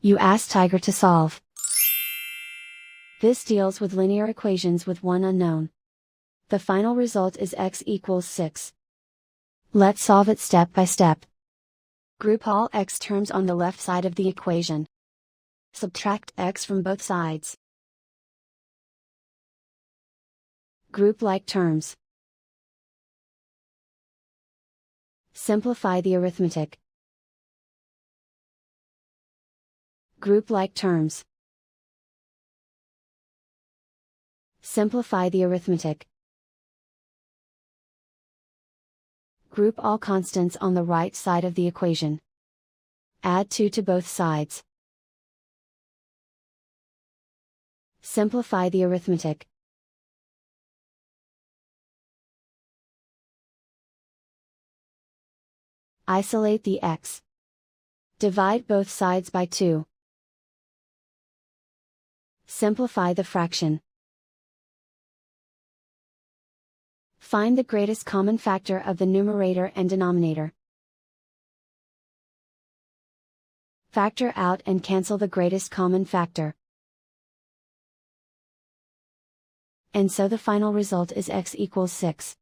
You ask Tiger to solve. This deals with linear equations with one unknown. The final result is x equals 6. Let's solve it step by step. Group all x terms on the left side of the equation. Subtract x from both sides. Group like terms. Simplify the arithmetic. Group like terms. Simplify the arithmetic. Group all constants on the right side of the equation. Add 2 to both sides. Simplify the arithmetic. Isolate the x. Divide both sides by 2. Simplify the fraction. Find the greatest common factor of the numerator and denominator. Factor out and cancel the greatest common factor. And so the final result is x equals 6.